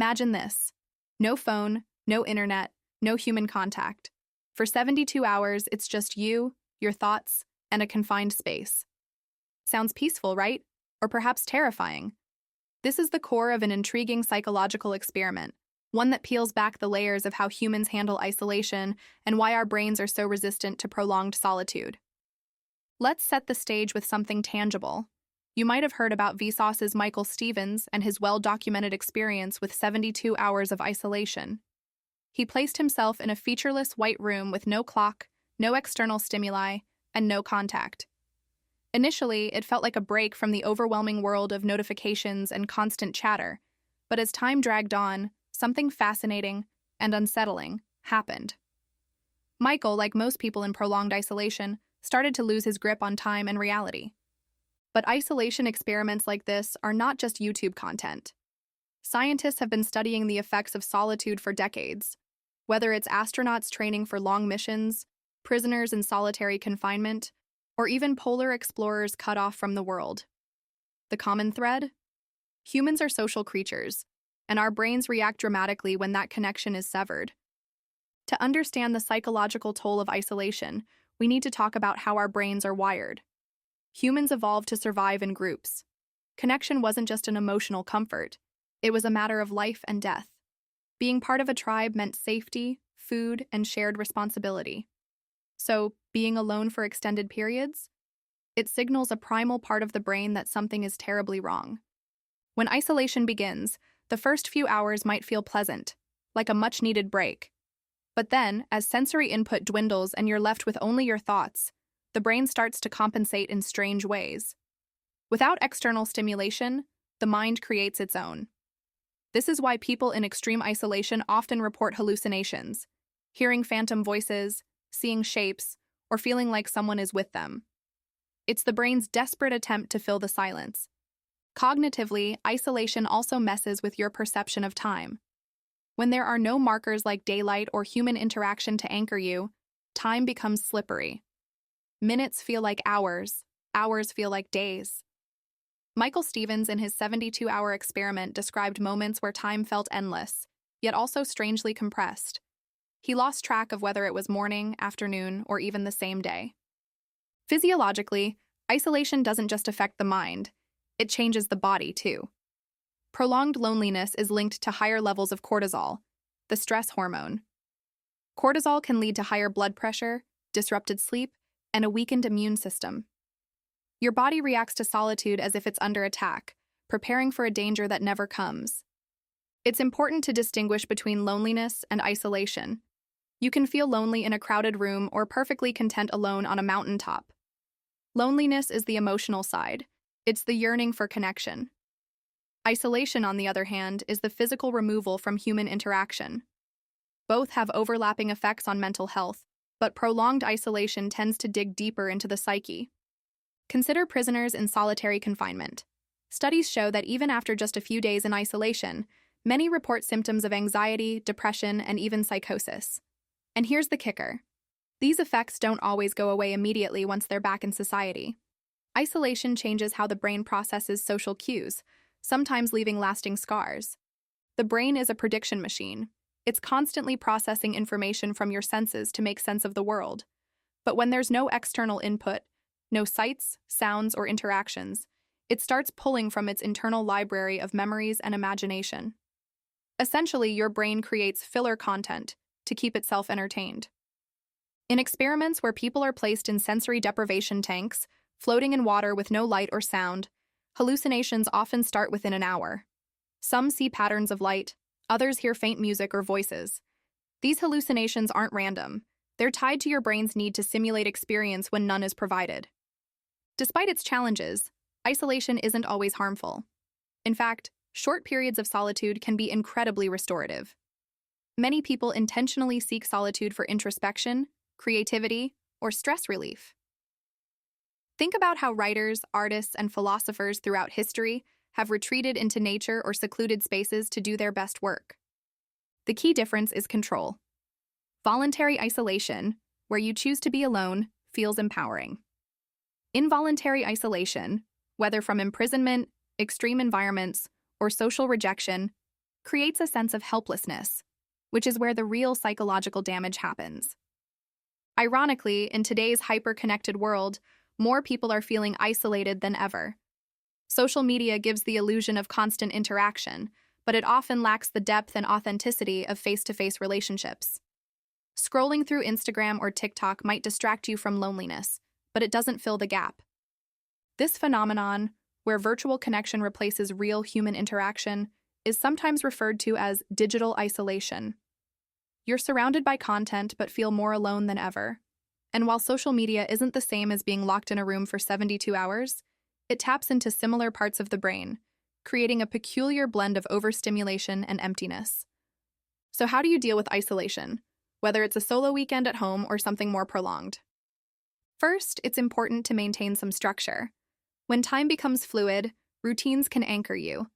Imagine this. No phone, no internet, no human contact. For 72 hours, it's just you, your thoughts, and a confined space. Sounds peaceful, right? Or perhaps terrifying. This is the core of an intriguing psychological experiment, one that peels back the layers of how humans handle isolation and why our brains are so resistant to prolonged solitude. Let's set the stage with something tangible. You might have heard about Vsauce's Michael Stevens and his well-documented experience with 72 hours of isolation. He placed himself in a featureless white room with no clock, no external stimuli, and no contact. Initially, it felt like a break from the overwhelming world of notifications and constant chatter, but as time dragged on, something fascinating and unsettling happened. Michael, like most people in prolonged isolation, started to lose his grip on time and reality. But isolation experiments like this are not just YouTube content. Scientists have been studying the effects of solitude for decades, whether it's astronauts training for long missions, prisoners in solitary confinement, or even polar explorers cut off from the world. The common thread? Humans are social creatures, and our brains react dramatically when that connection is severed. To understand the psychological toll of isolation, we need to talk about how our brains are wired. Humans evolved to survive in groups. Connection wasn't just an emotional comfort, it was a matter of life and death. Being part of a tribe meant safety, food, and shared responsibility. So, being alone for extended periods? It signals a primal part of the brain that something is terribly wrong. When isolation begins, the first few hours might feel pleasant, like a much-needed break. But then, as sensory input dwindles and you're left with only your thoughts, the brain starts to compensate in strange ways. Without external stimulation, the mind creates its own. This is why people in extreme isolation often report hallucinations, hearing phantom voices, seeing shapes, or feeling like someone is with them. It's the brain's desperate attempt to fill the silence. Cognitively, isolation also messes with your perception of time. When there are no markers like daylight or human interaction to anchor you, time becomes slippery. Minutes feel like hours, hours feel like days. Michael Stevens in his 72-hour experiment described moments where time felt endless, yet also strangely compressed. He lost track of whether it was morning, afternoon, or even the same day. Physiologically, isolation doesn't just affect the mind, it changes the body too. Prolonged loneliness is linked to higher levels of cortisol, the stress hormone. Cortisol can lead to higher blood pressure, disrupted sleep, and a weakened immune system. Your body reacts to solitude as if it's under attack, preparing for a danger that never comes. It's important to distinguish between loneliness and isolation. You can feel lonely in a crowded room or perfectly content alone on a mountaintop. Loneliness is the emotional side. It's the yearning for connection. Isolation, on the other hand, is the physical removal from human interaction. Both have overlapping effects on mental health, but prolonged isolation tends to dig deeper into the psyche. Consider prisoners in solitary confinement. Studies show that even after just a few days in isolation, many report symptoms of anxiety, depression, and even psychosis. And here's the kicker. These effects don't always go away immediately once they're back in society. Isolation changes how the brain processes social cues, sometimes leaving lasting scars. The brain is a prediction machine. It's constantly processing information from your senses to make sense of the world. But when there's no external input, no sights, sounds, or interactions, it starts pulling from its internal library of memories and imagination. Essentially, your brain creates filler content to keep itself entertained. In experiments where people are placed in sensory deprivation tanks, floating in water with no light or sound, hallucinations often start within an hour. Some see patterns of light, others hear faint music or voices. These hallucinations aren't random. They're tied to your brain's need to simulate experience when none is provided. Despite its challenges, isolation isn't always harmful. In fact, short periods of solitude can be incredibly restorative. Many people intentionally seek solitude for introspection, creativity, or stress relief. Think about how writers, artists, and philosophers throughout history have retreated into nature or secluded spaces to do their best work. The key difference is control. Voluntary isolation, where you choose to be alone, feels empowering. Involuntary isolation, whether from imprisonment, extreme environments, or social rejection, creates a sense of helplessness, which is where the real psychological damage happens. Ironically, in today's hyper-connected world, more people are feeling isolated than ever. Social media gives the illusion of constant interaction, but it often lacks the depth and authenticity of face-to-face relationships. Scrolling through Instagram or TikTok might distract you from loneliness, but it doesn't fill the gap. This phenomenon, where virtual connection replaces real human interaction, is sometimes referred to as digital isolation. You're surrounded by content but feel more alone than ever. And while social media isn't the same as being locked in a room for 72 hours, it taps into similar parts of the brain, creating a peculiar blend of overstimulation and emptiness. So how do you deal with isolation, whether it's a solo weekend at home or something more prolonged? First, it's important to maintain some structure. When time becomes fluid, routines can anchor you.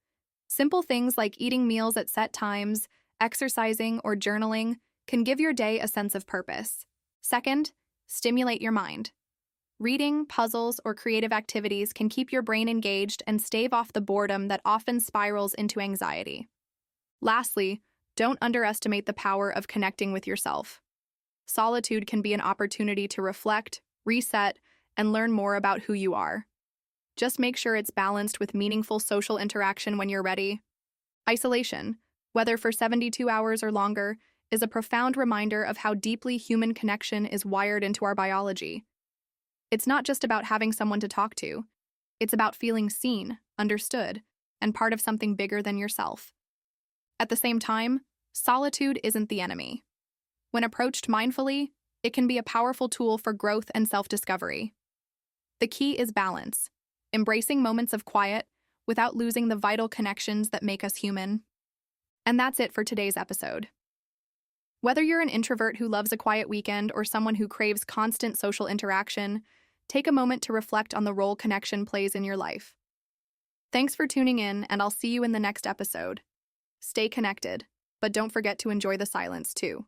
Simple things like eating meals at set times, exercising, or journaling can give your day a sense of purpose. Second, stimulate your mind. Reading, puzzles, or creative activities can keep your brain engaged and stave off the boredom that often spirals into anxiety. Lastly, don't underestimate the power of connecting with yourself. Solitude can be an opportunity to reflect, reset, and learn more about who you are. Just make sure it's balanced with meaningful social interaction when you're ready. Isolation, whether for 72 hours or longer, is a profound reminder of how deeply human connection is wired into our biology. It's not just about having someone to talk to. It's about feeling seen, understood, and part of something bigger than yourself. At the same time, solitude isn't the enemy. When approached mindfully, it can be a powerful tool for growth and self-discovery. The key is balance, embracing moments of quiet without losing the vital connections that make us human. And that's it for today's episode. Whether you're an introvert who loves a quiet weekend or someone who craves constant social interaction, take a moment to reflect on the role connection plays in your life. Thanks for tuning in, and I'll see you in the next episode. Stay connected, but don't forget to enjoy the silence too.